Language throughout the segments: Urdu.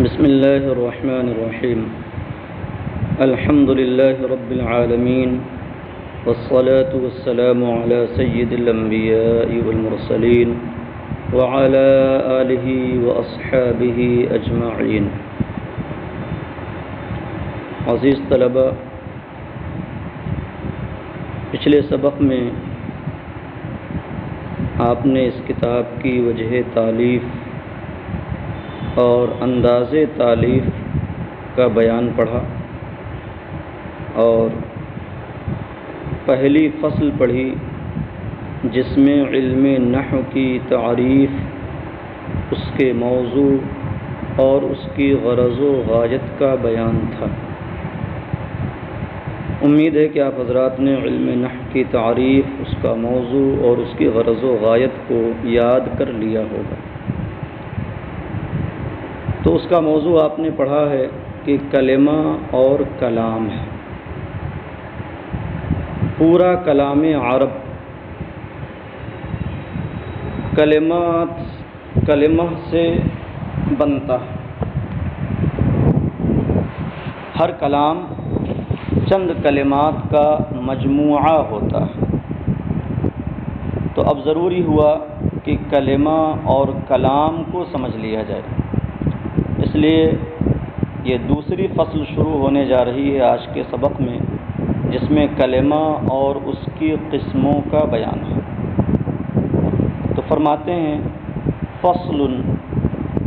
بسم الله الرحمن الرحيم. الحمد لله رب العالمين، والصلاة والسلام على سيد الأنبياء والمرسلين وعلى آله وأصحابه أجمعين. عزیز طلبہ، پچھلے سبق میں آپ نے اس کتاب کی وجہ تالیف اور انداز تالیف کا بیان پڑھا اور پہلی فصل پڑھی جس میں علم نحو کی تعریف، اس کے موضوع اور اس کی غرض و غایت کا بیان تھا۔ امید ہے کہ آپ حضرات نے علم نحو کی تعریف، اس کا موضوع اور اس کی غرض و غایت کو یاد کر لیا ہوگا۔ تو اس کا موضوع آپ نے پڑھا ہے کہ کلمہ اور کلام ہے۔ پورا کلام عرب کلمہ سے بنتا ہے۔ ہر کلام چند کلمات کا مجموعہ ہوتا ہے۔ تو اب ضروری ہوا کہ کلمہ اور کلام کو سمجھ لیا جائے، اس لیے یہ دوسری فصل شروع ہونے جا رہی ہے آج کے سبق میں، جس میں کلمہ اور اس کی قسموں کا بیان ہے۔ تو فرماتے ہیں فصل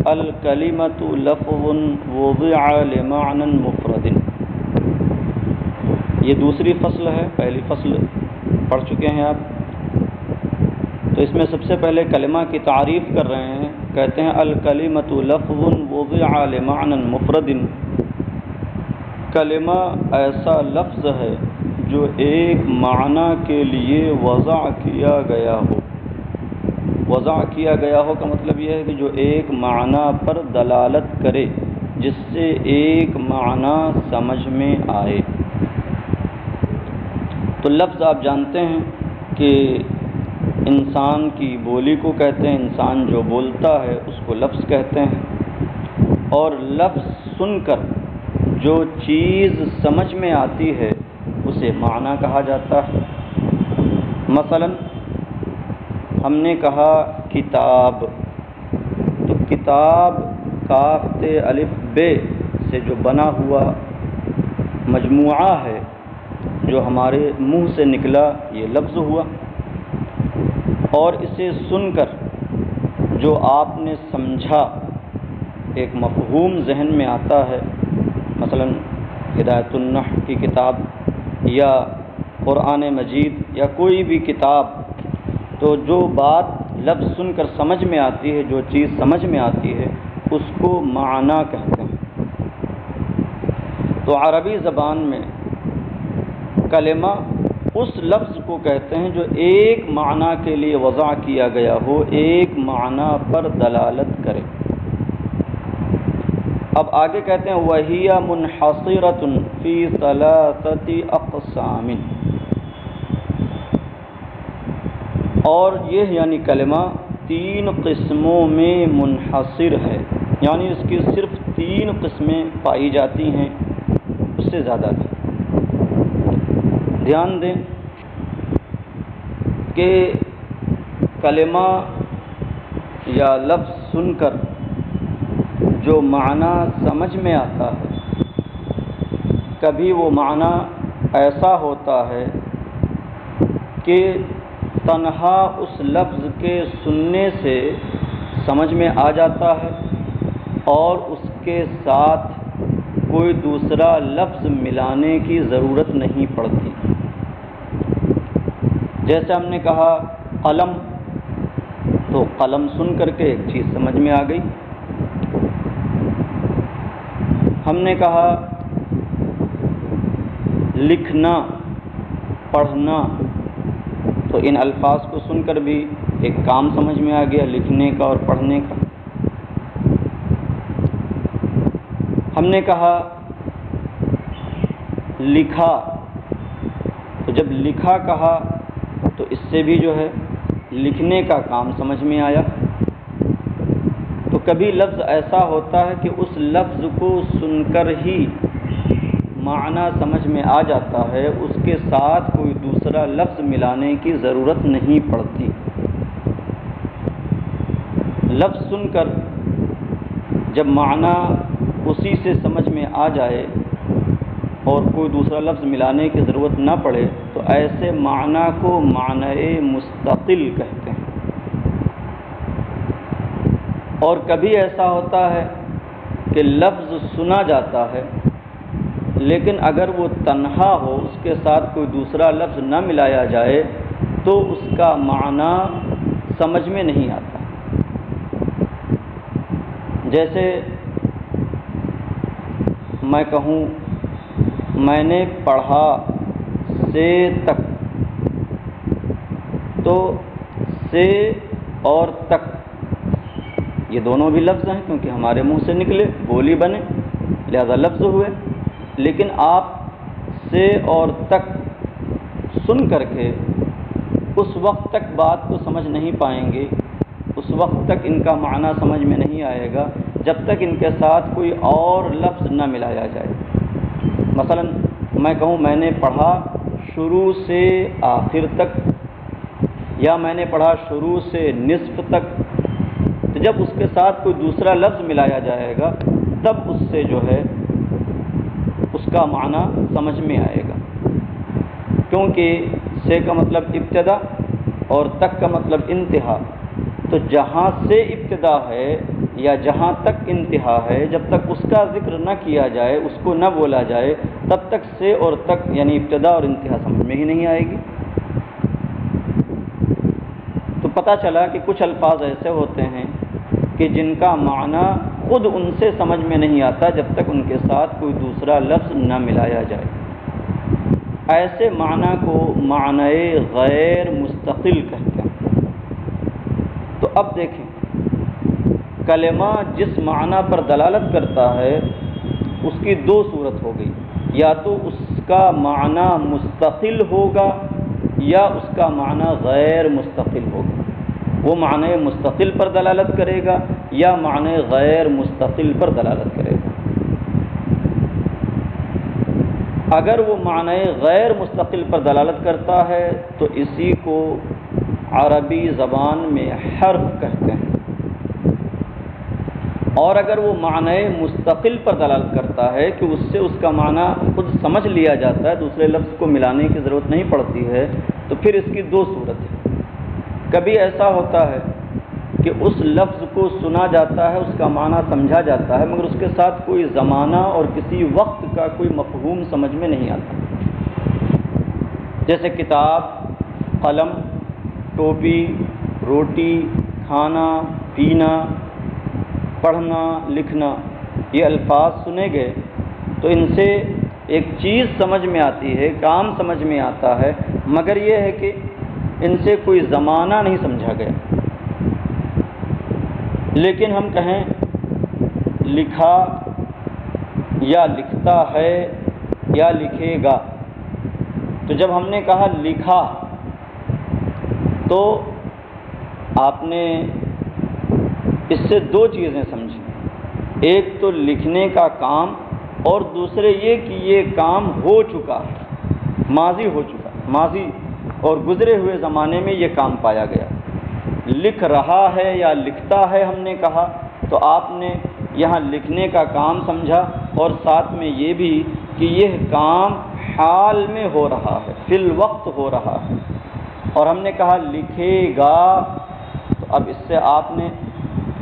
الکلمۃ لفظ وضع لمعنى مفرد۔ یہ دوسری فصل ہے، پہلی فصل پڑھ چکے ہیں آپ۔ تو اس میں سب سے پہلے کلمہ کی تعریف کر رہے ہیں، کہتے ہیں الکلمۃ لفظ وضع لمعنى مفرد۔ کلمہ ایسا لفظ ہے جو ایک معنی کے لیے وضع کیا گیا ہو۔ وضع کیا گیا ہو کا مطلب یہ ہے کہ جو ایک معنی پر دلالت کرے، جس سے ایک معنی سمجھ میں آئے۔ تو لفظ آپ جانتے ہیں کہ انسان کی بولی کو کہتے ہیں، انسان جو بولتا ہے اس کو لفظ کہتے ہیں، اور لفظ سن کر جو چیز سمجھ میں آتی ہے اسے معنی کہا جاتا ہے۔ مثلا ہم نے کہا کتاب، تو کتاب کاف تے الف بے سے جو بنا ہوا مجموعہ ہے، جو ہمارے منہ سے نکلا، یہ لفظ ہوا۔ اور اسے سن کر جو آپ نے سمجھا، ایک مفہوم ذہن میں آتا ہے، مثلا ہدایت النحو کی کتاب یا قرآن مجید یا کوئی بھی کتاب، تو جو بات لفظ سن کر سمجھ میں آتی ہے، جو چیز سمجھ میں آتی ہے، اس کو معنی کہتے ہیں۔ تو عربی زبان میں کلمہ اس لفظ کو کہتے ہیں جو ایک معنی کے لیے وضع کیا گیا ہو، ایک معنی پر دلالت کرے۔ اب آگے کہتے ہیں وَهِيَ مُنْحَصِرَةٌ فِي ثَلَاثَةِ أَقْسَامٍ۔ اور یہ یعنی کلمہ تین قسموں میں منحصر ہے، یعنی اس کی صرف تین قسمیں پائی جاتی ہیں، اس سے زیادہ نہیں۔ دھیان دیں کہ کلمہ یا لفظ سن کر جو معنی سمجھ میں آتا ہے، کبھی وہ معنی ایسا ہوتا ہے کہ تنہا اس لفظ کے سننے سے سمجھ میں آ جاتا ہے اور اس کے ساتھ کوئی دوسرا لفظ ملانے کی ضرورت نہیں پڑتی۔ جیسے ہم نے کہا قلم، تو قلم سن کر کے ایک چیز سمجھ میں آ گئی۔ ہم نے کہا لکھنا، پڑھنا، تو ان الفاظ کو سن کر بھی ایک کام سمجھ میں آ گیا، لکھنے کا اور پڑھنے کا۔ ہم نے کہا لکھا، تو جب لکھا کہا تو اس سے بھی جو ہے لکھنے کا کام سمجھ میں آیا۔ تو کبھی لفظ ایسا ہوتا ہے کہ اس لفظ کو سن کر ہی معنی سمجھ میں آ جاتا ہے، اس کے ساتھ کوئی دوسرا لفظ ملانے کی ضرورت نہیں پڑتی۔ لفظ سن کر جب معنی اسی سے سمجھ میں آ جائے اور کوئی دوسرا لفظ ملانے کی ضرورت نہ پڑے تو ایسے معنی کو معنی مستقل کہتے ہیں۔ اور کبھی ایسا ہوتا ہے کہ لفظ سنا جاتا ہے لیکن اگر وہ تنہا ہو، اس کے ساتھ کوئی دوسرا لفظ نہ ملایا جائے تو اس کا معنی سمجھ میں نہیں آتا۔ جیسے میں کہوں میں نے پڑھا سے تک، تو سے اور تک یہ دونوں بھی لفظ ہیں کیونکہ ہمارے منہ سے نکلے، بولی بنے، لہذا لفظ ہوئے۔ لیکن آپ سے اور تک سن کر کے اس وقت تک بات کو سمجھ نہیں پائیں گے، اس وقت تک ان کا معنی سمجھ میں نہیں آئے گا جب تک ان کے ساتھ کوئی اور لفظ نہ ملایا جائے۔ مثلا میں کہوں میں نے پڑھا شروع سے آخر تک، یا میں نے پڑھا شروع سے نصف تک، تو جب اس کے ساتھ کوئی دوسرا لفظ ملایا جائے گا تب اس سے جو ہے اس کا معنی سمجھ میں آئے گا، کیونکہ سے کا مطلب ابتدا اور تک کا مطلب انتہا۔ تو جہاں سے ابتدا ہے یا جہاں تک انتہا ہے، جب تک اس کا ذکر نہ کیا جائے، اس کو نہ بولا جائے، تب تک سے اور تک یعنی ابتدا اور انتہا سمجھ میں ہی نہیں آئے گی۔ تو پتہ چلا کہ کچھ الفاظ ایسے ہوتے ہیں کہ جن کا معنی خود ان سے سمجھ میں نہیں آتا جب تک ان کے ساتھ کوئی دوسرا لفظ نہ ملایا جائے۔ ایسے معنی کو معنی غیر مستقل کہتے ہیں۔ تو اب دیکھیں، کلمہ جس معنی پر دلالت کرتا ہے اس کی دو صورت ہو گئی، یا تو اس کا معنی مستقل ہوگا یا اس کا معنی غیر مستقل ہوگا۔ وہ معنی مستقل پر دلالت کرے گا یا معنی غیر مستقل پر دلالت کرے گا۔ اگر وہ معنی غیر مستقل پر دلالت کرتا ہے تو اسی کو عربی زبان میں حرف کہتے ہیں، اور اگر وہ معنی مستقل پر دلالت کرتا ہے کہ اس سے اس کا معنی خود سمجھ لیا جاتا ہے، دوسرے لفظ کو ملانے کی ضرورت نہیں پڑتی ہے، تو پھر اس کی دو صورت ہے۔ کبھی ایسا ہوتا ہے کہ اس لفظ کو سنا جاتا ہے، اس کا معنی سمجھا جاتا ہے، مگر اس کے ساتھ کوئی زمانہ اور کسی وقت کا کوئی مفہوم سمجھ میں نہیں آتا، جیسے کتاب، قلم، ٹوپی، روٹی، کھانا، پینا، پڑھنا، لکھنا، یہ الفاظ سنے گئے تو ان سے ایک چیز سمجھ میں آتی ہے، کام سمجھ میں آتا ہے، مگر یہ ہے کہ ان سے کوئی زمانہ نہیں سمجھا گیا۔ لیکن ہم کہیں لکھا یا لکھتا ہے یا لکھے گا، تو جب ہم نے کہا لکھا تو آپ نے اس سے دو چیزیں سمجھی، ایک تو لکھنے کا کام اور دوسرے یہ کہ یہ کام ہو چکا ہے، ماضی ہو چکا، ماضی اور گزرے ہوئے زمانے میں یہ کام پایا گیا۔ لکھ رہا ہے یا لکھتا ہے ہم نے کہا تو آپ نے یہاں لکھنے کا کام سمجھا اور ساتھ میں یہ بھی کہ یہ کام حال میں ہو رہا ہے، فی الوقت ہو رہا ہے۔ اور ہم نے کہا لکھے گا تو اب اس سے آپ نے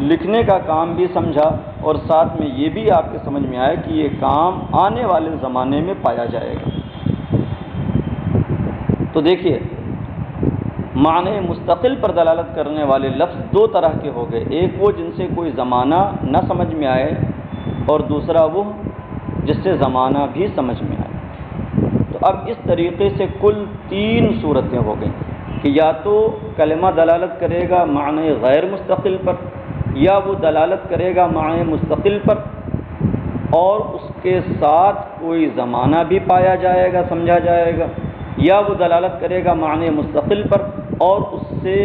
لکھنے کا کام بھی سمجھا اور ساتھ میں یہ بھی آپ کے سمجھ میں آیا کہ یہ کام آنے والے زمانے میں پایا جائے گا۔ تو دیکھیے، معنی مستقل پر دلالت کرنے والے لفظ دو طرح کے ہو گئے، ایک وہ جن سے کوئی زمانہ نہ سمجھ میں آئے اور دوسرا وہ جس سے زمانہ بھی سمجھ میں آئے۔ تو اب اس طریقے سے کل تین صورتیں ہو گئیں کہ یا تو کلمہ دلالت کرے گا معنی غیر مستقل پر، یا وہ دلالت کرے گا معنی مستقل پر اور اس کے ساتھ کوئی زمانہ بھی پایا جائے گا، سمجھا جائے گا، یا وہ دلالت کرے گا معنی مستقل پر اور اس سے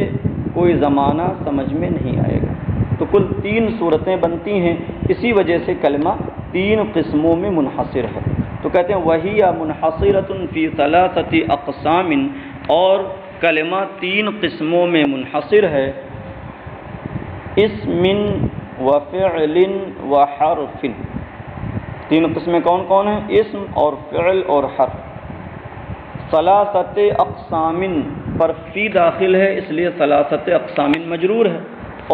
کوئی زمانہ سمجھ میں نہیں آئے گا۔ تو کل 3 صورتیں بنتی ہیں، اسی وجہ سے کلمہ 3 قسموں میں منحصر ہے۔ تو کہتے ہیں وہی منحصرۃ فی 3 اقسام، اور کلمہ 3 قسموں میں منحصر ہے، اسم و فعل و حرف۔ 3 قسمیں کون کون ہیں؟ اسم اور فعل اور حرف۔ 3 اقسام پر فی داخل ہے، اس لیے 3 اقسام مجرور ہے،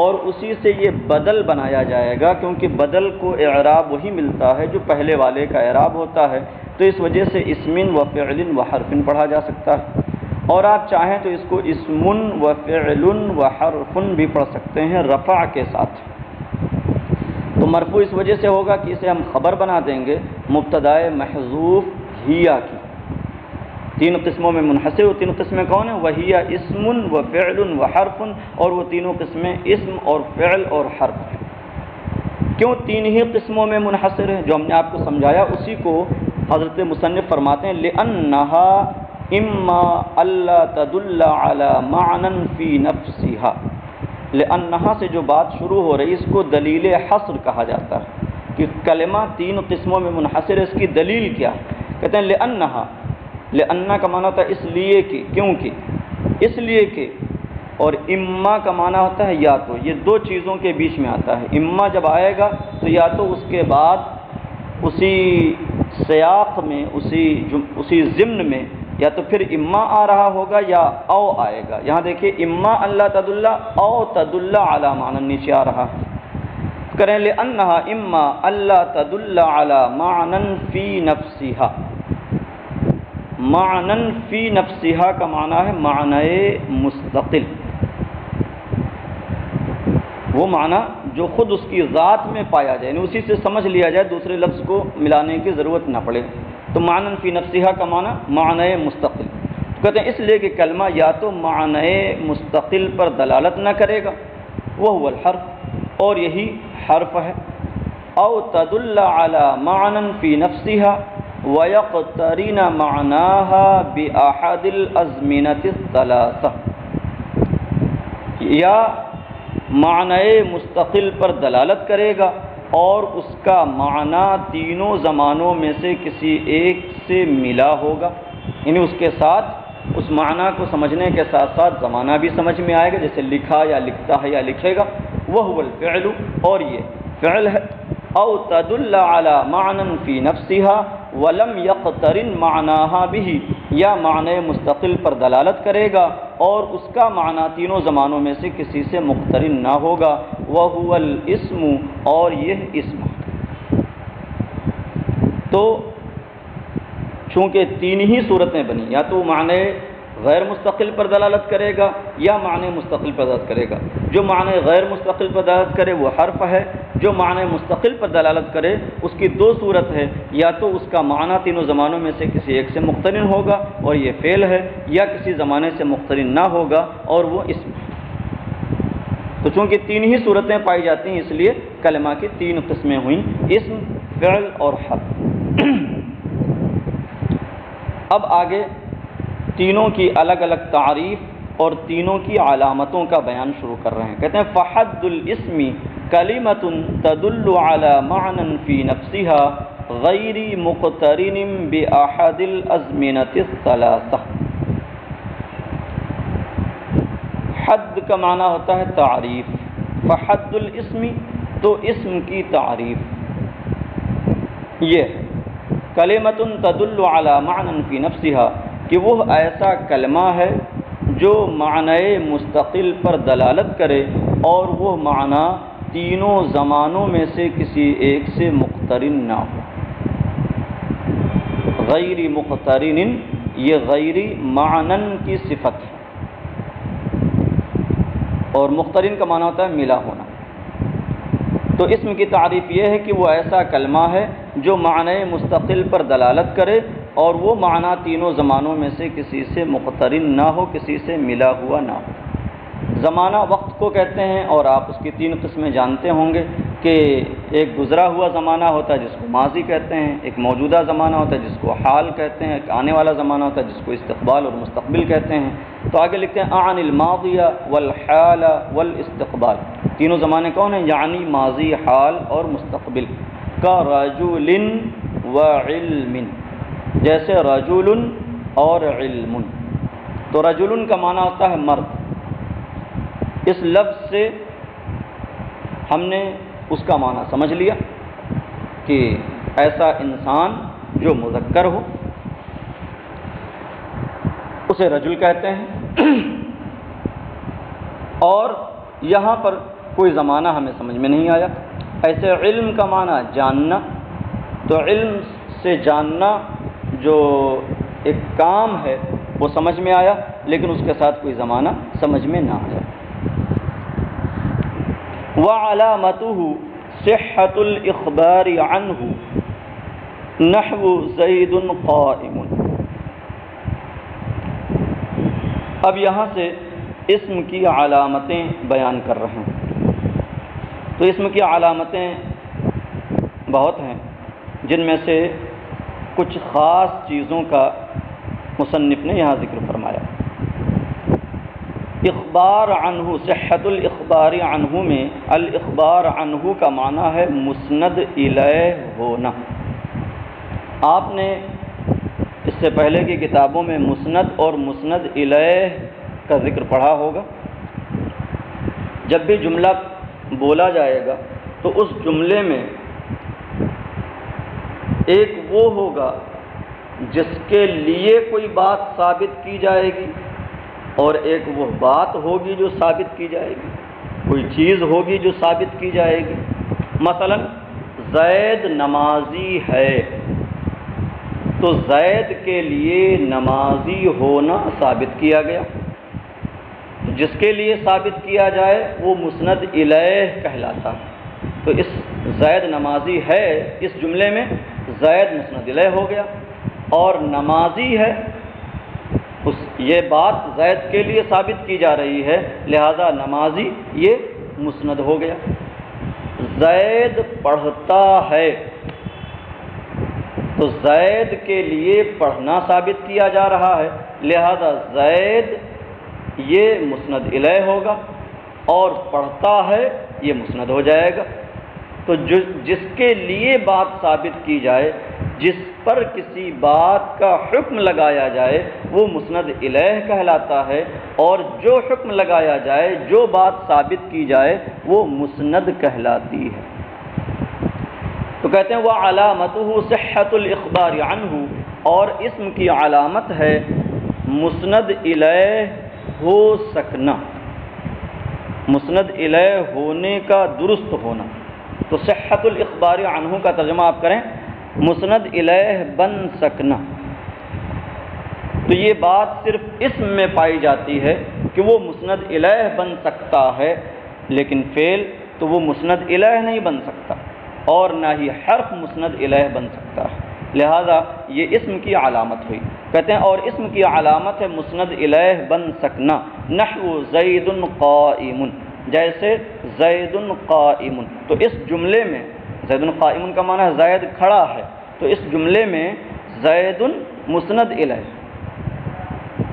اور اسی سے یہ بدل بنایا جائے گا، کیونکہ بدل کو اعراب وہی ملتا ہے جو پہلے والے کا اعراب ہوتا ہے، تو اس وجہ سے اسم و فعل و حرف پڑھا جا سکتا ہے۔ اور آپ چاہیں تو اس کو اسم و فعل و حرف بھی پڑھ سکتے ہیں رفع کے ساتھ۔ تو مرفوع اس وجہ سے ہوگا کہ اسے ہم خبر بنا دیں گے مبتدائے محذوف ہیا کی۔ 3 قسموں میں منحصر، وہ 3 قسمیں کون ہیں؟ وہی اسم و فعل و حرف، اور وہ تینوں قسمیں اسم اور فعل اور حرف ہیں۔ کیوں 3 ہی قسموں میں منحصر ہے؟ جو ہم نے آپ کو سمجھایا اسی کو حضرت مصنف فرماتے ہیں لِأَنَّهَا اما اللہ تدل علی معنی فی نفسها۔ لِأَنَّهَا سے جو بات شروع ہو رہی اس کو دلیل حصر کہا جاتا ہے کہ کلمہ 3 قسموں میں منحصر ہے، اس کی دلیل کیا ہے؟ کہتے ہیں لِأَنَّهَا، لِأَنَّا کا معنی ہوتا ہے اس لیے کہ، کیونکہ، اس لیے کہ، اور اما کا معنی ہوتا ہے یا تو، یہ 2 چیزوں کے بیچ میں آتا ہے۔ اما جب آئے گا تو یا تو اس کے بعد اسی سیاق میں، اسی ضمن میں یا تو پھر اما آ رہا ہوگا یا او آئے گا۔ یہاں دیکھیے اما اللہ تدل او تدل علی معنی نیچے آ رہا ہے۔ کریں لِأَنَّهَا اما اللہ تدل علی معنی فی نفسها۔ معنی فی نفسها کا معنی ہے معنی مستقل، وہ معنی جو خود اس کی ذات میں پایا جائے، یعنی اسی سے سمجھ لیا جائے، دوسرے لفظ کو ملانے کی ضرورت نہ پڑے۔ تو معنی فی نفسها کا معنی معنی مستقل۔ تو کہتے ہیں اس لیے کہ کلمہ یا تو معنی مستقل پر دلالت نہ کرے گا، وہو الحرف، اور یہی حرف ہے، او تدل علی معنی فی نفسها وَيَقْتَرِنَ مَعْنَاهَا بِأَحَدِ الْأَزْمِنَةِ الثَّلَاثَةِ، یا معنی مستقل پر دلالت کرے گا اور اس کا معنی تینوں زمانوں میں سے کسی ایک سے ملا ہوگا، یعنی اس کے ساتھ اس معنی کو سمجھنے کے ساتھ ساتھ زمانہ بھی سمجھ میں آئے گا، جیسے لکھا یا لکھتا ہے یا لکھے گا، وَهُوَ الْفِعْلُ، اور یہ فعل ہے، او تدل علی معنی فی نفسها ولم یقترن معناها به، یا معنی مستقل پر دلالت کرے گا اور اس کا معنی تینوں زمانوں میں سے کسی سے مقترن نہ ہوگا، وَهُوَ الْاسْمُ، اور یہ اسم۔ تو چونکہ 3 ہی صورتیں بنی، یا تو معنی غیر مستقل پر دلالت کرے گا یا معنی مستقل پر دلالت کرے گا۔ جو معنی غیر مستقل پر دلالت کرے وہ حرف ہے، جو معنی مستقل پر دلالت کرے اس کی 2 صورت ہے، یا تو اس کا معنی تینوں زمانوں میں سے کسی ایک سے مقترن ہوگا اور یہ فعل ہے، یا کسی زمانے سے مقترن نہ ہوگا اور وہ اسم ہے۔ تو چونکہ 3 ہی صورتیں پائی جاتی ہیں اس لیے کلمہ کی 3 قسمیں ہوئیں، اسم، فعل اور حرف۔ اب آگے تینوں کی الگ الگ تعریف اور تینوں کی علامتوں کا بیان شروع کر رہے ہیں۔ کہتے ہیں فحد الاسم کلمۃ تدل علی معنی فی نفسها غیر مقترن باحد الازمنۃ الثلاثہ۔ حد کا معنی ہوتا ہے تعریف، فحد الاسم تو اسم کی تعریف یہ کلمۃ تدل علی معنی فی نفسها کہ وہ ایسا کلمہ ہے جو معنی مستقل پر دلالت کرے اور وہ معنی تینوں زمانوں میں سے کسی ایک سے مقترن نہ ہو۔ غیر مقترن، یہ غیر معنن کی صفت ہے، اور مقترن کا معنی ہوتا ہے ملا ہونا۔ تو اسم کی تعریف یہ ہے کہ وہ ایسا کلمہ ہے جو معنی مستقل پر دلالت کرے اور وہ معنی تینوں زمانوں میں سے کسی سے مقترن نہ ہو، کسی سے ملا ہوا نہ ہو۔ زمانہ وقت کو کہتے ہیں، اور آپ اس کی 3 قسمیں جانتے ہوں گے کہ ایک گزرا ہوا زمانہ ہوتا ہے جس کو ماضی کہتے ہیں، ایک موجودہ زمانہ ہوتا ہے جس کو حال کہتے ہیں، ایک آنے والا زمانہ ہوتا ہے جس کو استقبال اور مستقبل کہتے ہیں۔ تو آگے لکھتے ہیں اعن الماضی والحال والاستقبال۔ تینوں زمانے کون ہیں؟ یعنی ماضی، حال اور مستقبل. کا رجل و علم، جیسے رجل اور علم. تو رجل کا معنی ہوتا ہے مرد. اس لفظ سے ہم نے اس کا معنی سمجھ لیا کہ ایسا انسان جو مذکر ہو اسے رجل کہتے ہیں. اور یہاں پر کوئی زمانہ ہمیں سمجھ میں نہیں آیا. ایسے علم کا معنی جاننا، تو علم سے جاننا جو ایک کام ہے وہ سمجھ میں آیا، لیکن اس کے ساتھ کوئی زمانہ سمجھ میں نہ آیا. وعلامتہ صحۃ الاخبار عنہ نحو زید قائم. اب یہاں سے اسم کی علامتیں بیان کر رہے ہیں. تو اسم کی علامتیں بہت ہیں، جن میں سے کچھ خاص چیزوں کا مصنف نے یہاں ذکر فرمایا. اخبار عنہ، صحت الاخبار عنہ میں الاخبار عنہ کا معنی ہے مسند الیہ ہونا. آپ نے اس سے پہلے کی کتابوں میں مسند اور مسند الیہ کا ذکر پڑھا ہوگا. جب بھی جملہ بولا جائے گا تو اس جملے میں ایک وہ ہوگا جس کے لیے کوئی بات ثابت کی جائے گی، اور ایک وہ بات ہوگی جو ثابت کی جائے گی، کوئی چیز ہوگی جو ثابت کی جائے گی. مثلا زید نمازی ہے، تو زید کے لیے نمازی ہونا ثابت کیا گیا. جس کے لیے ثابت کیا جائے وہ مسند الیہ کہلاتا ہے. تو اس زید نمازی ہے اس جملے میں زید مسند الیہ ہو گیا، اور نمازی ہے یہ بات زید کے لیے ثابت کی جا رہی ہے، لہذا نمازی یہ مسند ہو گیا. زید پڑھتا ہے، تو زید کے لیے پڑھنا ثابت کیا جا رہا ہے، لہذا زید یہ مسند الیہ ہوگا، اور پڑھتا ہے یہ مسند ہو جائے گا. تو جس کے لیے بات ثابت کی جائے، جس پر کسی بات کا حکم لگایا جائے وہ مسند الیہ کہلاتا ہے، اور جو حکم لگایا جائے، جو بات ثابت کی جائے وہ مسند کہلاتی ہے. تو کہتے ہیں وہ علامتہ صحۃ الاخبار عنہ، اور اسم کی علامت ہے مسند الیہ ہو سکنا، مسند الیہ ہونے کا درست ہونا. تو صحۃ الاخبار عنہ کا ترجمہ آپ کریں مسند الیہ بن سکنا. تو یہ بات صرف اسم میں پائی جاتی ہے کہ وہ مسند الیہ بن سکتا ہے، لیکن فعل تو وہ مسند الیہ نہیں بن سکتا، اور نہ ہی حرف مسند الیہ بن سکتا ہے. لہذا یہ اسم کی علامت ہوئی. کہتے ہیں اور اسم کی علامت ہے مسند الیہ بن سکنا. نحو زید قائم، جیسے زید قائم. تو اس جملے میں زید قائم کا معنی ہے زید کھڑا ہے، تو اس جملے میں زید مسند الیہ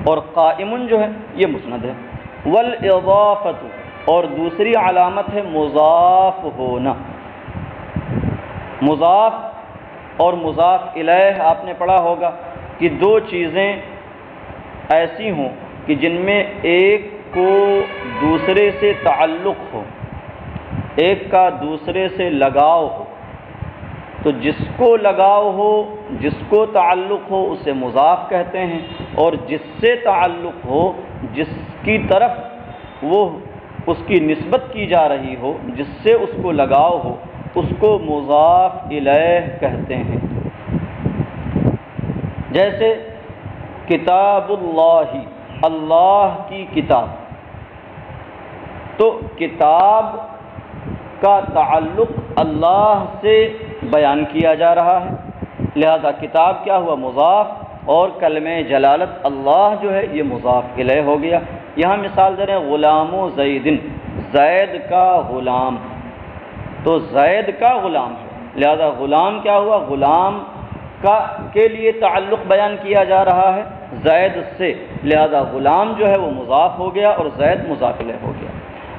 اور قائم جو ہے یہ مسند ہے. والاضافۃ، اور دوسری علامت ہے مضاف ہونا. مضاف اور مضاف الیہ آپ نے پڑھا ہوگا کہ دو چیزیں ایسی ہوں کہ جن میں ایک کو دوسرے سے تعلق ہو، ایک کا دوسرے سے لگاؤ ہو. تو جس کو لگاؤ ہو، جس کو تعلق ہو اسے مضاف کہتے ہیں، اور جس سے تعلق ہو، جس کی طرف وہ اس کی نسبت کی جا رہی ہو، جس سے اس کو لگاؤ ہو، اس کو مضاف الیہ کہتے ہیں. جیسے کتاب اللہ، اللہ کی کتاب. تو کتاب کا تعلق اللہ سے بیان کیا جا رہا ہے، لہذا کتاب کیا ہوا مضاف، اور کلمہ جلالت اللہ جو ہے یہ مضاف الیہ ہو گیا. یہاں مثال دے رہے ہیں غلام و زیدن، زید کا غلام. تو زید کا غلام ہے، لہذا غلام کیا ہوا، غلام کے لیے تعلق بیان کیا جا رہا ہے زید سے، لہذا غلام جو ہے وہ مضاف ہو گیا اور زید مضاف الیہ ہو گیا.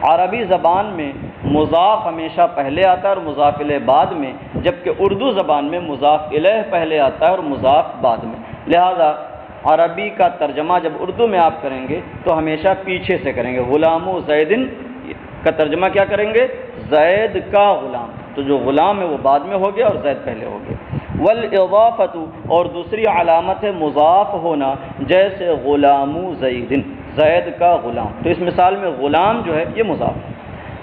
عربی زبان میں مضاف ہمیشہ پہلے آتا ہے اور مضاف الیہ بعد میں، جبکہ اردو زبان میں مضاف الیہ پہلے آتا ہے اور مضاف بعد میں۔ لہذا عربی کا ترجمہ جب اردو میں آپ کریں گے تو ہمیشہ پیچھے سے کریں گے۔ غلام زید کا ترجمہ کیا کریں گے؟ زید کا غلام، تو جو غلام ہے وہ بعد میں ہو گیا اور زید پہلے ہو گیا۔ والاضافۃ، اور دوسری علامت ہے مضاف ہونا، جیسے غلام زید، زید کا غلام، تو اس مثال میں غلام جو ہے یہ مضاف ہے۔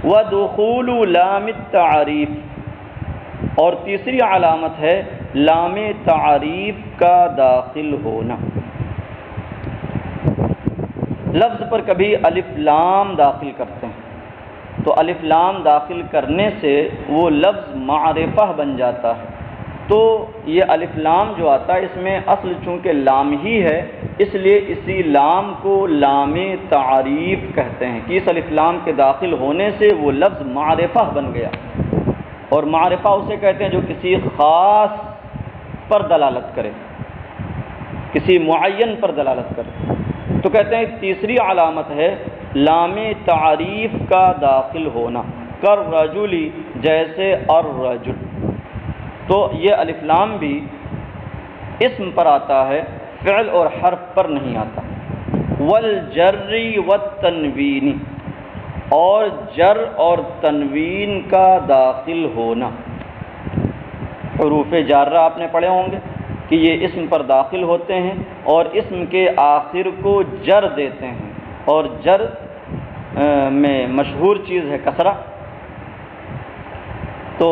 ودخول لام التعریف، اور تیسری علامت ہے لام تعریف کا داخل ہونا۔ لفظ پر کبھی الف لام داخل کرتے ہیں تو الف لام داخل کرنے سے وہ لفظ معرفہ بن جاتا ہے، تو یہ الف لام جو آتا ہے اس میں اصل چونکہ لام ہی ہے، اس لیے اسی لام کو لام تعریف کہتے ہیں کہ اس الف لام کے داخل ہونے سے وہ لفظ معرفہ بن گیا، اور معرفہ اسے کہتے ہیں جو کسی خاص پر دلالت کرے، کسی معین پر دلالت کرے۔ تو کہتے ہیں تیسری علامت ہے لام تعریف کا داخل ہونا، کالرجل، جیسے الرجل، تو یہ الف لام بھی اسم پر آتا ہے، فعل اور حرف پر نہیں آتا۔ والجر والتنوین، اور جر اور تنوین کا داخل ہونا۔ حروف جارہ آپ نے پڑھے ہوں گے کہ یہ اسم پر داخل ہوتے ہیں اور اسم کے آخر کو جر دیتے ہیں، اور جر میں مشہور چیز ہے کسرہ، تو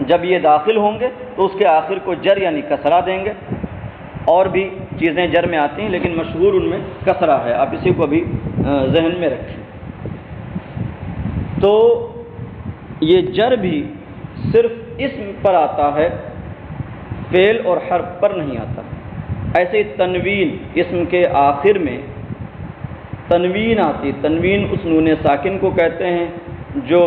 جب یہ داخل ہوں گے تو اس کے آخر کو جر یعنی کسرہ دیں گے۔ اور بھی چیزیں جر میں آتی ہیں لیکن مشہور ان میں کسرہ ہے، آپ اسی کو بھی ذہن میں رکھیں۔ تو یہ جر بھی صرف اسم پر آتا ہے، فعل اور حرف پر نہیں آتا۔ ایسے تنوین، اسم کے آخر میں تنوین آتی، تنوین اس نون ساکن کو کہتے ہیں جو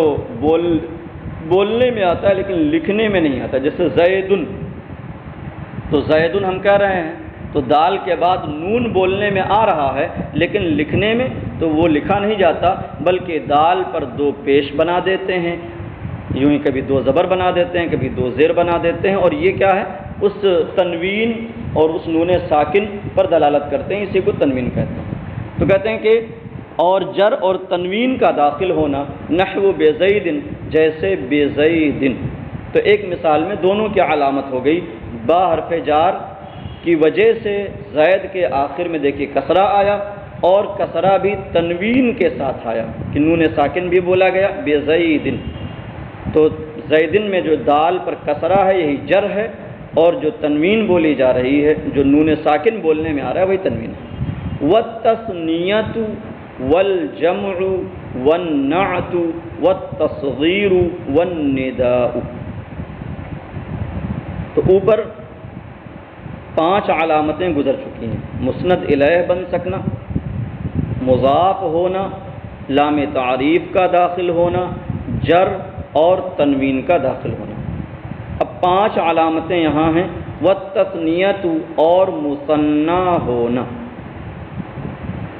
بولنے میں آتا ہے لیکن لکھنے میں نہیں آتا، جیسے زیدن، تو زیدن ہم کہہ رہے ہیں تو دال کے بعد نون بولنے میں آ رہا ہے لیکن لکھنے میں تو وہ لکھا نہیں جاتا، بلکہ دال پر دو پیش بنا دیتے ہیں، یوں ہی کبھی دو زبر بنا دیتے ہیں، کبھی دو زیر بنا دیتے ہیں، اور یہ کیا ہے؟ اس تنوین اور اس نون ساکن پر دلالت کرتے ہیں، اسی کو تنوین کہتے ہیں۔ تو کہتے ہیں کہ اور جر اور تنوین کا داخل ہونا، نحو بزید، جیسے بزید، تو ایک مثال میں دونوں کی علامت ہو گئی، با حرف جار کی وجہ سے زید کے آخر میں دیکھیے کسرہ آیا، اور کسرہ بھی تنوین کے ساتھ آیا کہ نون ساکن بھی بولا گیا، بزید، تو زیدن میں جو دال پر کسرہ ہے یہی جر ہے، اور جو تنوین بولی جا رہی ہے، جو نون ساکن بولنے میں آ رہا ہے وہی تنوین ہے۔ والتثنیۃ والجمع والنعت والتصغیر والنداء، تو اوپر 5 علامتیں گزر چکی ہیں، مسند الیہ بن سکنا، مضاف ہونا، لام تعریف کا داخل ہونا، جر اور تنوین کا داخل ہونا۔ اب 5 علامتیں یہاں ہیں، والتثنیۃ، اور مثنی ہونا،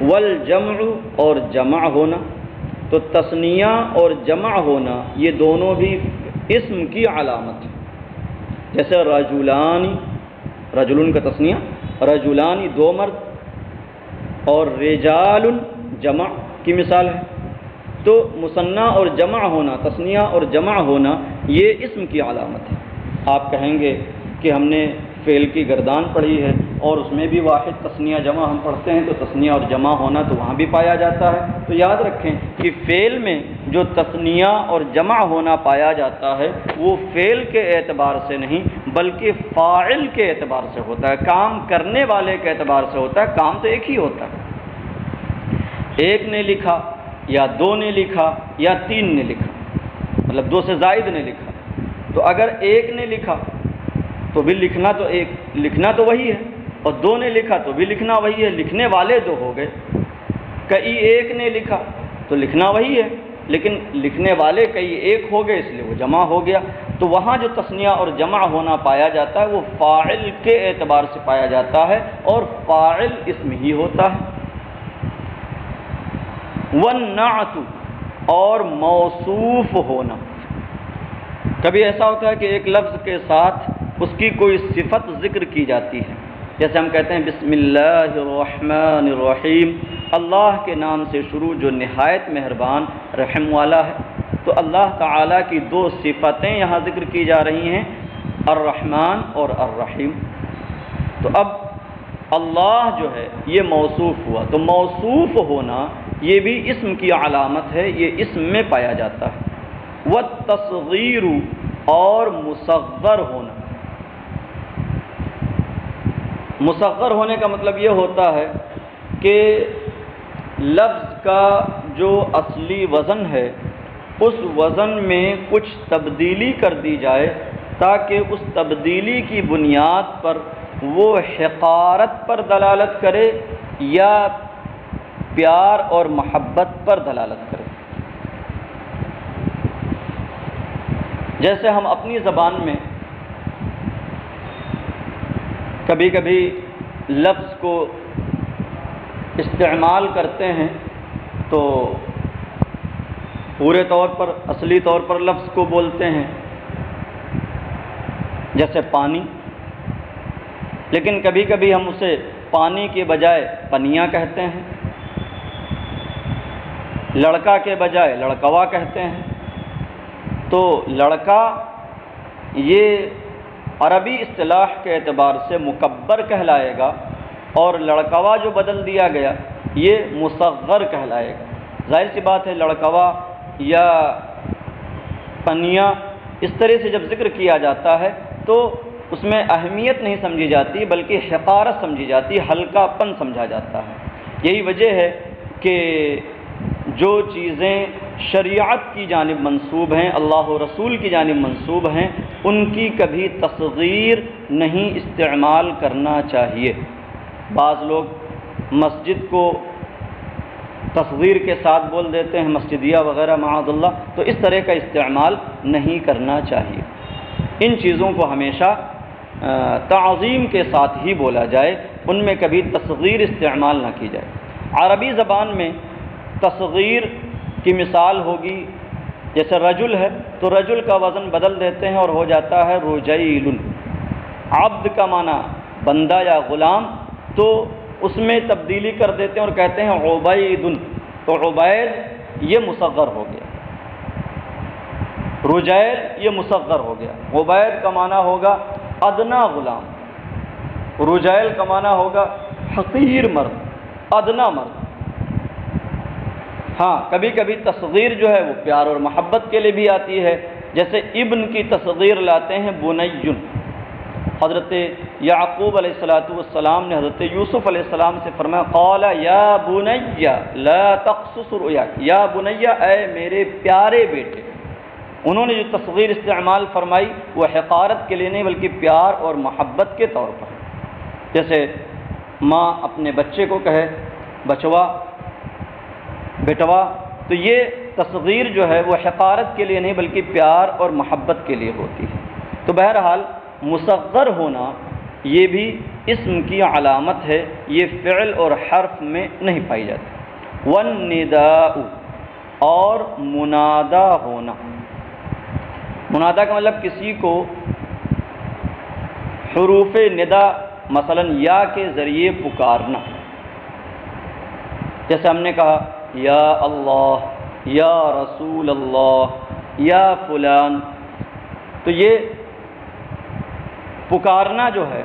والجمع، اور جمع ہونا۔ تو تثنیہ اور جمع ہونا یہ دونوں بھی اسم کی علامت ہے، جیسے رجلان، رجلن کا تثنیہ، رجلان 2 مرد، اور رجال جمع کی مثال ہے۔ تو مثنی اور جمع ہونا، تثنیہ اور جمع ہونا یہ اسم کی علامت ہے۔ آپ کہیں گے کہ ہم نے فعل کی گردان پڑھی ہے اور اس میں بھی واحد تثنیہ جمع ہم پڑھتے ہیں، تو تثنیہ اور جمع ہونا تو وہاں بھی پایا جاتا ہے۔ تو یاد رکھیں کہ فعل میں جو تثنیہ اور جمع ہونا پایا جاتا ہے وہ فعل کے اعتبار سے نہیں بلکہ فاعل کے اعتبار سے ہوتا ہے، کام کرنے والے کے اعتبار سے ہوتا ہے۔ کام تو ایک ہی ہوتا ہے، ایک نے لکھا یا 2 نے لکھا یا 3 نے لکھا، مطلب 2 سے زائد نے لکھا، تو اگر ایک نے لکھا تو بھی لکھنا تو وہی ہے، اور 2 نے لکھا تو بھی لکھنا وہی ہے، لکھنے والے 2 ہو گئے۔ کئی ایک نے لکھا تو لکھنا وہی ہے، لیکن لکھنے والے کئی ایک ہو گئے اس لیے وہ جمع ہو گیا۔ تو وہاں جو تثنیہ اور جمع ہونا پایا جاتا ہے وہ فاعل کے اعتبار سے پایا جاتا ہے، اور فاعل اسم ہی ہوتا ہے۔ والنعت، اور موصوف ہونا۔ کبھی ایسا ہوتا ہے کہ ایک لفظ کے ساتھ اس کی کوئی صفت ذکر کی جاتی ہے، جیسے ہم کہتے ہیں بسم اللہ الرحمن الرحیم، اللہ کے نام سے شروع جو نہایت مہربان رحم والا ہے۔ تو اللہ تعالیٰ کی دو صفتیں یہاں ذکر کی جا رہی ہیں، الرحمن اور الرحیم۔ تو اب اللہ جو ہے یہ موصوف ہوا، تو موصوف ہونا یہ بھی اسم کی علامت ہے، یہ اسم میں پایا جاتا ہے۔ والتصغیر، اور مصغر ہونا۔ مصغر ہونے کا مطلب یہ ہوتا ہے کہ لفظ کا جو اصلی وزن ہے اس وزن میں کچھ تبدیلی کر دی جائے تاکہ اس تبدیلی کی بنیاد پر وہ حقارت پر دلالت کرے یا پیار اور محبت پر دلالت کرے۔ جیسے ہم اپنی زبان میں کبھی کبھی لفظ کو استعمال کرتے ہیں تو پورے طور پر اصلی طور پر لفظ کو بولتے ہیں، جیسے پانی، لیکن کبھی کبھی ہم اسے پانی کے بجائے پنیاں کہتے ہیں، لڑکا کے بجائے لڑکوا کہتے ہیں۔ تو لڑکا یہ عربی اصطلاح کے اعتبار سے مکبر کہلائے گا، اور لڑکوا جو بدل دیا گیا یہ مصغر کہلائے گا۔ ظاہر سی بات ہے لڑکوا یا پنیاں اس طرح سے جب ذکر کیا جاتا ہے تو اس میں اہمیت نہیں سمجھی جاتی بلکہ حقارت سمجھی جاتی، ہلکا پن سمجھا جاتا ہے۔ یہی وجہ ہے کہ جو چیزیں شریعت کی جانب منسوب ہیں، اللہ و رسول کی جانب منسوب ہیں، ان کی کبھی تصغیر نہیں استعمال کرنا چاہیے۔ بعض لوگ مسجد کو تصغیر کے ساتھ بول دیتے ہیں، مسجدیہ وغیرہ معاذ اللہ، تو اس طرح کا استعمال نہیں کرنا چاہیے۔ ان چیزوں کو ہمیشہ تعظیم کے ساتھ ہی بولا جائے، ان میں کبھی تصغیر استعمال نہ کی جائے۔ عربی زبان میں تصغیر کی مثال ہوگی، جیسے رجل ہے تو رجل کا وزن بدل دیتے ہیں اور ہو جاتا ہے رجیل۔ عبد کا معنی بندہ یا غلام، تو اس میں تبدیلی کر دیتے ہیں اور کہتے ہیں عبید، تو عبید یہ مصغر ہو گیا، رجیل یہ مصغر ہو گیا۔ عبید کا معنی ہوگا ادنا غلام، رجیل کا معنی ہوگا حقیر مرد، ادنا مرد۔ ہاں کبھی کبھی تصغیر جو ہے وہ پیار اور محبت کے لیے بھی آتی ہے، جیسے ابن کی تصغیر لاتے ہیں بنی۔ حضرت یعقوب علیہ السلام نے حضرت یوسف علیہ السلام سے فرمایا قال یا بنی لا تقصص رؤیاک، یا بنی اے میرے پیارے بیٹے۔ انہوں نے جو تصغیر استعمال فرمائی وہ حقارت کے لیے نہیں بلکہ پیار اور محبت کے طور پر، جیسے ماں اپنے بچے کو کہے بچوا، بیٹوا، تو یہ تصغیر جو ہے وہ حقارت کے لیے نہیں بلکہ پیار اور محبت کے لیے ہوتی ہے۔ تو بہرحال مصغر ہونا یہ بھی اسم کی علامت ہے، یہ فعل اور حرف میں نہیں پائی جاتی۔ والنداء، اور منادا ہونا۔ منادا کا مطلب کسی کو حروف ندا مثلا یا کے ذریعے پکارنا، جیسے ہم نے کہا یا اللہ، یا رسول اللہ، یا فلان، تو یہ پکارنا جو ہے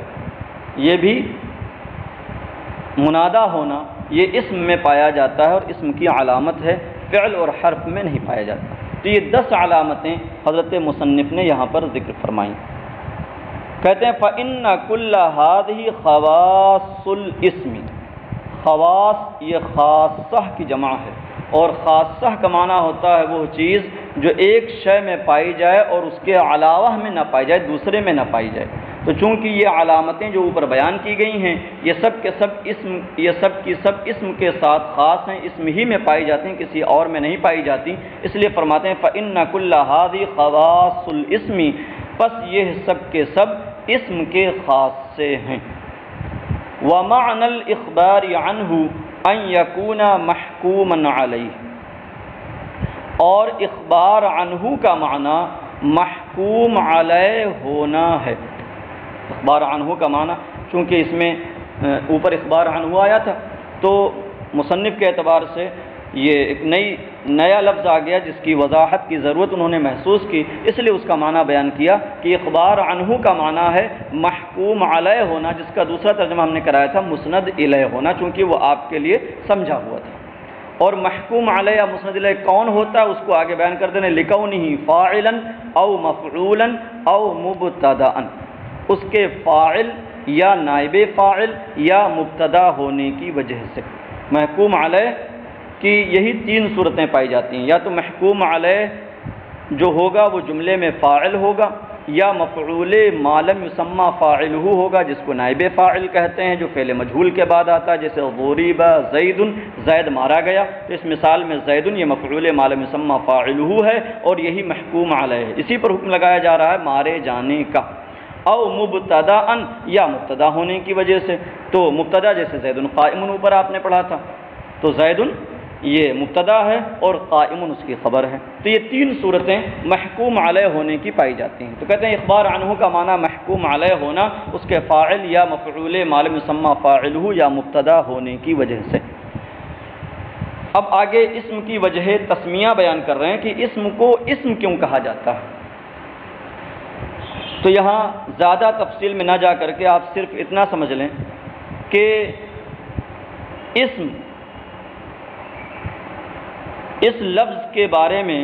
یہ بھی منادا ہونا یہ اسم میں پایا جاتا ہے اور اسم کی علامت ہے، فعل اور حرف میں نہیں پایا جاتا۔ تو یہ 10 علامتیں حضرت مصنف نے یہاں پر ذکر فرمائیں۔ کہتے ہیں فَإِنَّ كُلَّ هَذِهِ خَوَاصُ الْإِسْمِ، خواص یہ خاصہ کی جمع ہے، اور خاصہ کا معنی ہوتا ہے وہ چیز جو ایک شے میں پائی جائے اور اس کے علاوہ میں نہ پائی جائے، دوسرے میں نہ پائی جائے۔ تو چونکہ یہ علامتیں جو اوپر بیان کی گئی ہیں یہ سب کے سب اسم، یہ سب کی سب اسم کے ساتھ خاص ہیں، اسم ہی میں پائی جاتی ہیں، کسی اور میں نہیں پائی جاتی، اس لیے فرماتے ہیں فَإِنَّ كُلَّ هَذِهِ خَوَاصُ الْإِسْمِ، پس یہ سب کے سب اسم کے خاص سے ہیں۔ وَمَعْنَى الْإِخْبَارِ عَنْهُ أَنْ يَكُونَ مَحْكُومًا عَلَيْهِ، اور اخبار عنہ کا معنی محکوم علیہ ہونا ہے۔ اخبار عنہ کا معنی چونکہ اس میں اوپر اخبار عنہ آیا تھا تو مصنف کے اعتبار سے یہ ایک نیا لفظ آ گیا جس کی وضاحت کی ضرورت انہوں نے محسوس کی، اس لیے اس کا معنی بیان کیا کہ اخبار عنہ کا معنی ہے محکوم علیہ ہونا، جس کا دوسرا ترجمہ ہم نے کرایا تھا مسند الیہ ہونا، چونکہ وہ آپ کے لیے سمجھا ہوا تھا۔ اور محکوم علیہ یا مسند الیہ کون ہوتا ہے اس کو آگے بیان کر دینے لکونہ فاعلا او مفعولا او مبتدأ، اس کے فاعل یا نائب فاعل یا مبتدا ہونے کی وجہ سے۔ محکوم علیہ کی یہی تین صورتیں پائی جاتی ہیں، یا تو محکوم علیہ جو ہوگا وہ جملے میں فاعل ہوگا، یا مفعول ما لم یسمى فاعلہ ہوگا جس کو نائب فاعل کہتے ہیں جو فعل مجہول کے بعد آتا ہے، جیسے ضرب زید، زید مارا گیا، تو اس مثال میں زید یہ مفعول ما لم یسمى فاعلہ ہے اور یہی محکوم علیہ ہے، اسی پر حکم لگایا جا رہا ہے مارے جانے کا۔ او مبتدا یا مبتدا ہونے کی وجہ سے، تو مبتدا جیسے زید قائم اوپر آپ نے پڑھا تھا، تو زید یہ مبتدا ہے اور قائم اس کی خبر ہے، تو یہ تین صورتیں محکوم علیہ ہونے کی پائی جاتی ہیں۔ تو کہتے ہیں اخبار عنہ کا معنی محکوم علیہ ہونا، اس کے فاعل یا مفعول ما لم یسمى فاعلہ یا مبتدا ہونے کی وجہ سے۔ اب آگے اسم کی وجہ تسمیہ بیان کر رہے ہیں کہ اسم کو اسم کیوں کہا جاتا ہے۔ تو یہاں زیادہ تفصیل میں نہ جا کر کے آپ صرف اتنا سمجھ لیں کہ اسم، اس لفظ کے بارے میں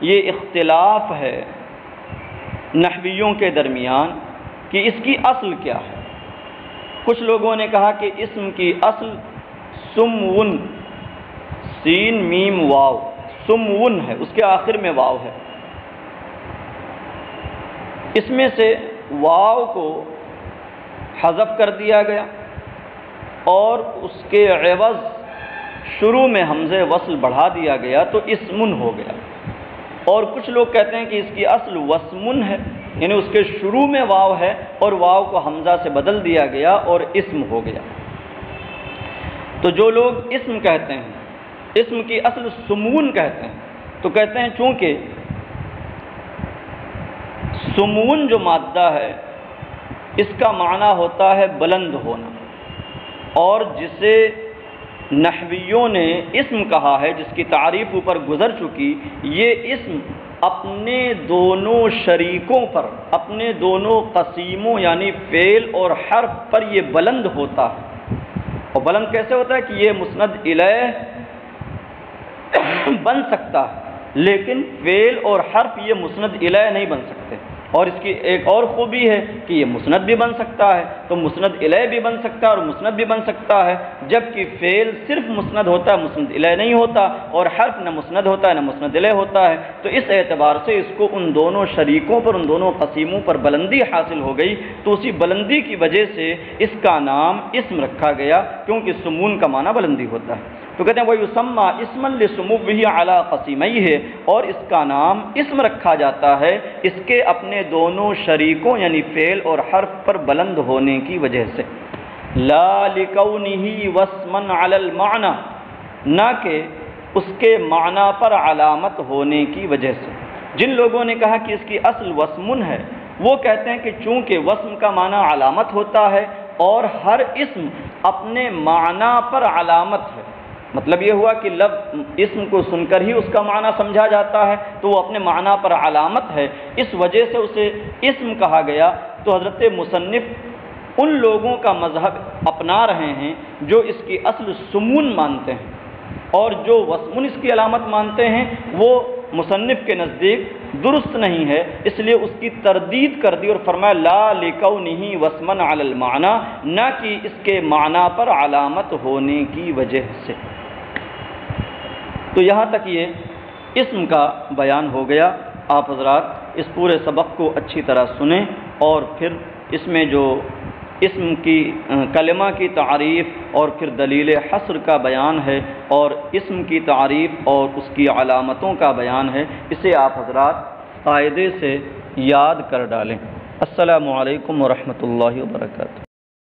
یہ اختلاف ہے نحویوں کے درمیان کہ اس کی اصل کیا ہے۔ کچھ لوگوں نے کہا کہ اسم کی اصل سمون، سین میم واو، سمون ہے، اس کے آخر میں واو ہے، اس میں سے واو کو حذف کر دیا گیا اور اس کے عوض شروع میں حمزہ وصل بڑھا دیا گیا تو اسمن ہو گیا۔ اور کچھ لوگ کہتے ہیں کہ اس کی اصل وسمن ہے، یعنی اس کے شروع میں واو ہے اور واو کو حمزہ سے بدل دیا گیا اور اسم ہو گیا۔ تو جو لوگ اسم کہتے ہیں، اسم کی اصل سمون کہتے ہیں، تو کہتے ہیں چونکہ سمون جو مادہ ہے اس کا معنی ہوتا ہے بلند ہونا، اور جسے نحویوں نے اسم کہا ہے، جس کی تعریف اوپر گزر چکی، یہ اسم اپنے دونوں شریکوں پر، اپنے دونوں قسیموں یعنی فعل اور حرف پر یہ بلند ہوتا ہے۔ اور بلند کیسے ہوتا ہے کہ یہ مسند الیہ بن سکتا ہے، لیکن فعل اور حرف یہ مسند الیہ نہیں بن سکتے۔ اور اس کی ایک اور خوبی ہے کہ یہ مسند بھی بن سکتا ہے، تو مسند الیہ بھی بن سکتا ہے اور مسند بھی بن سکتا ہے، جبکہ فعل صرف مسند ہوتا ہے، مسند الیہ نہیں ہوتا، اور حرف نہ مسند ہوتا ہے نہ مسند الیہ ہوتا ہے۔ تو اس اعتبار سے اس کو ان دونوں شریکوں پر، ان دونوں قسیموں پر بلندی حاصل ہو گئی، تو اسی بلندی کی وجہ سے اس کا نام اسم رکھا گیا، کیونکہ سمون کا معنی بلندی ہوتا ہے۔ تو کہتے ہیں وَيُسَمَّى اسْمًا لِسُمُوِّهِ عَلَىٰ قَسِيمَيْهِ، اور اس کا نام اسم رکھا جاتا ہے اس کے اپنے دونوں شریکوں یعنی فعل اور حرف پر بلند ہونے کی وجہ سے، لا لِكَوْنِهِ وَاسْمًا عَلَى الْمَعْنَى، نہ کہ اس کے معنی پر علامت ہونے کی وجہ سے۔ جن لوگوں نے کہا کہ اس کی اصل وسمن ہے، وہ کہتے ہیں کہ چونکہ وسم کا معنی علامت ہوتا ہے اور ہر اسم اپنے معنی پر علامت ہے، مطلب یہ ہوا کہ لفظ اسم کو سن کر ہی اس کا معنی سمجھا جاتا ہے، تو وہ اپنے معنی پر علامت ہے، اس وجہ سے اسے اسم کہا گیا۔ تو حضرت مصنف ان لوگوں کا مذہب اپنا رہے ہیں جو اس کی اصل سمون مانتے ہیں، اور جو وسمن اس کی علامت مانتے ہیں وہ مصنف کے نزدیک درست نہیں ہے، اس لیے اس کی تردید کر دی اور فرمایا لا لِكَوْنِهِ وَاسْمًا عَلَى الْمَعْنَى، نہ کہ اس کے معنی پر علامت ہونے کی وجہ سے۔ تو یہاں تک یہ اسم کا بیان ہو گیا۔ آپ حضرات اس پورے سبق کو اچھی طرح سنیں، اور پھر اس میں جو اسم کی کلمہ کی تعریف اور پھر دلیل حصر کا بیان ہے، اور اسم کی تعریف اور اس کی علامتوں کا بیان ہے، اسے آپ حضرات قاعدے سے یاد کر ڈالیں۔ السلام علیکم ورحمۃ اللہ وبرکاتہ۔